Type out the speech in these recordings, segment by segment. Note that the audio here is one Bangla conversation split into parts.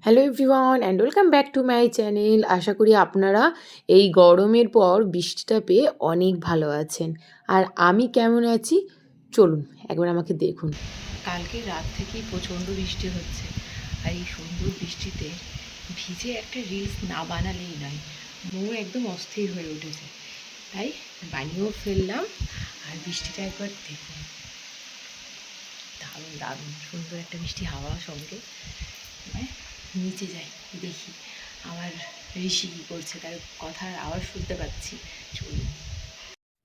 Hello everyone and welcome back to my channel. আশা করি আপনারা এই গরমের পর বৃষ্টিটা পেয়ে অনেক ভালো আছেন। আর আমি কেমন আছি চলুন একবার আমাকে দেখুন। কালকে রাত থেকেই প্রচণ্ড বৃষ্টি হচ্ছে, আর এই সুন্দর বৃষ্টিতে ভিজে একটা রিলস না বানালেই নয়। মন একদম অস্থির হয়ে উঠেছে, তাই বানিয়েও ফেললাম। আর বৃষ্টিটা একবার দেখুন, দারুণ দারুণ সুন্দর একটা মিষ্টি হাওয়া সঙ্গে। নিচে যাই, দেখি আমার ঋষি কী করছে, তার কথার আওয়াজ শুনতে পাচ্ছি। চলুন।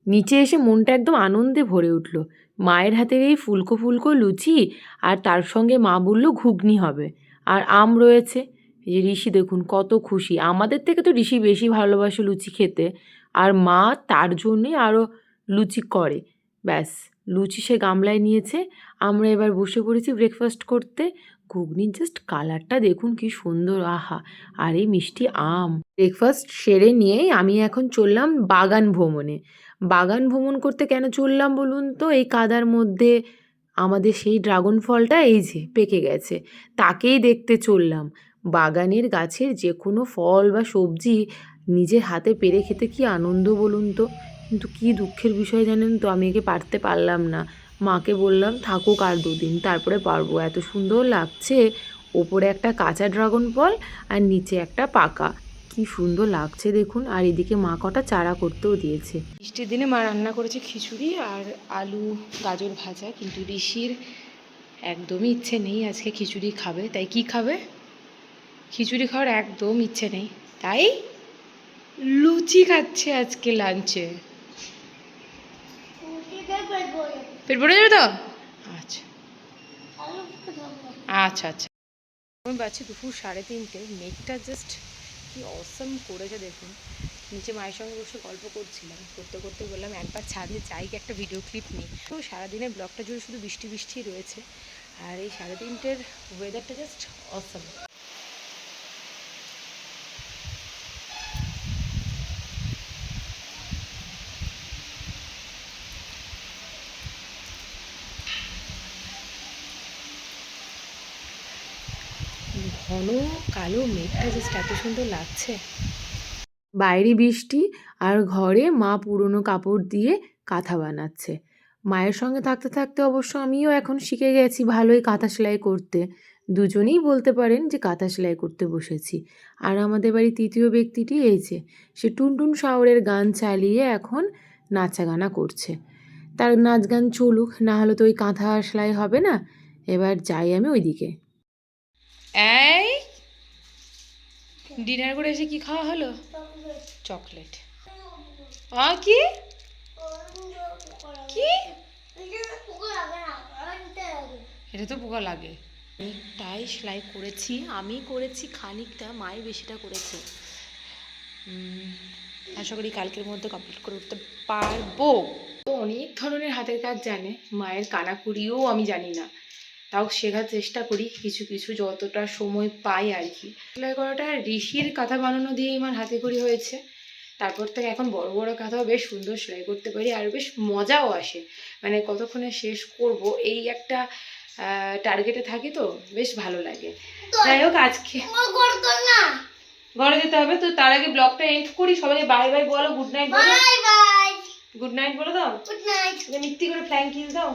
নিচে এসে মনটা একদম আনন্দে ভরে উঠল। মায়ের হাতের এই ফুলকো ফুলকো লুচি, আর তার সঙ্গে মা বলল ঘুগনি হবে, আর আম রয়েছে। এই যে ঋষি দেখুন কত খুশি, আমাদের থেকে তো ঋষি বেশি ভালোবাসে লুচি খেতে, আর মা তার জন্যই আরও লুচি করে। ব্যাস, লুচি সে গামলায় নিয়েছে, আমরা এবার বসে পড়েছি ব্রেকফাস্ট করতে। ঘুগনির জাস্ট কালারটা দেখুন কি সুন্দর, আহা! আর এই মিষ্টি আম। ব্রেকফাস্ট সেরে নিয়েই আমি এখন চললাম বাগান ভ্রমণে। বাগান ভ্রমণ করতে কেন চললাম বলুন তো? এই কাদার মধ্যে আমাদের সেই ড্রাগন ফলটা এই যে পেকে গেছে, তাকেই দেখতে চললাম। বাগানের গাছের যে কোনো ফল বা সবজি নিজের হাতে পেড়ে খেতে কি আনন্দ বলুন তো। কিন্তু কি দুঃখের বিষয় জানেন তো, আমি একে পারতে পারলাম না। মাকে বললাম থাকুক আর দুদিন, তারপরে পারবো। এত সুন্দর লাগছে, ওপরে একটা কাঁচা ড্রাগন ফল আর নিচে একটা পাকা, কি সুন্দর লাগছে দেখুন। আর এদিকে মা কটা চারা করতেও দিয়েছে। বৃষ্টির দিনে মা রান্না করেছে খিচুড়ি আর আলু গাজর ভাজা, কিন্তু ঋষির একদমই ইচ্ছে নেই আজকে খিচুড়ি খাবে। তাই কি খাবে? খিচুড়ি খাওয়ার একদম ইচ্ছে নেই, তাই লুচি খাচ্ছে আজকে লাঞ্চে। পেট ভরে যাবে তো? আচ্ছা আচ্ছা আচ্ছা। আমি পাচ্ছি দুপুর 3:30, মেঘটা জাস্ট কি অসম করেছে দেখুন। নিচে মায়ের সঙ্গে বসে গল্প করছিলাম, করতে করতে বললাম একবার ছাদে যাই, একটা ভিডিও ক্লিপ নিই। তো সারাদিনের ব্লগটা জুড়ে শুধু বৃষ্টি বৃষ্টি রয়েছে, আর এই 3:30 ওয়েদারটা জাস্ট অসম। ঘন কালো মেঘটা জাস্ট এত সুন্দর লাগছে। বাইরে বৃষ্টি, আর ঘরে মা পুরনো কাপড় দিয়ে কাঁথা বানাচ্ছে। মায়ের সঙ্গে থাকতে থাকতে অবশ্য আমিও এখন শিখে গেছি ভালোই কাঁথা সেলাই করতে। দুজনেই বলতে পারেন যে কাঁথা সেলাই করতে বসেছি। আর আমাদের বাড়ির তৃতীয় ব্যক্তিটি এই যে, সে টুনটুন শাওরের গান চালিয়ে এখন নাচা গানা করছে। তার নাচ গান চলুক, না হলে তো ওই কাঁথা সেলাই হবে না। এবার যাই আমি ওইদিকে। এই ডিনার করে এসে কি খাওয়া হলো? চকলেট। কি কি এটা তো পোকা লাগে। অনেকটাই সেলাই করেছি, আমি করেছি খানিকটা, মাই বেশিটা করেছে। আশা করি কালকের মধ্যে কমপ্লিট করে উঠতে পারবো। তো অনেক ধরনের হাতের কাজ জানে, মায়ের কানাকুড়িও আমি জানি না, তাও শেখার চেষ্টা করি কিছু কিছু যতটা সময় পাই আর কি। সেলাই করাটা ঋষির কাঁথা বানানো দিয়ে আমার হাতে করি হয়েছে, তারপর থেকে এখন বড় বড় কাঁথাও বেশ সুন্দর সেলাই করতে পারি, আর বেশ মজাও আসে। মানে কতক্ষণে শেষ করব এই একটা টার্গেটে থাকি, তো বেশ ভালো লাগে। যাই হোক, আজকে ঘরে যেতে হবে, তো তার আগে ব্লগটা এন্ড করি। সবাইকে বাই বাই বলো, গুড নাইট বলো। বাই বাই, গুড নাইট বলে দাও। Good night. মিথ্যি করে ফ্ল্যাং কিস দাও।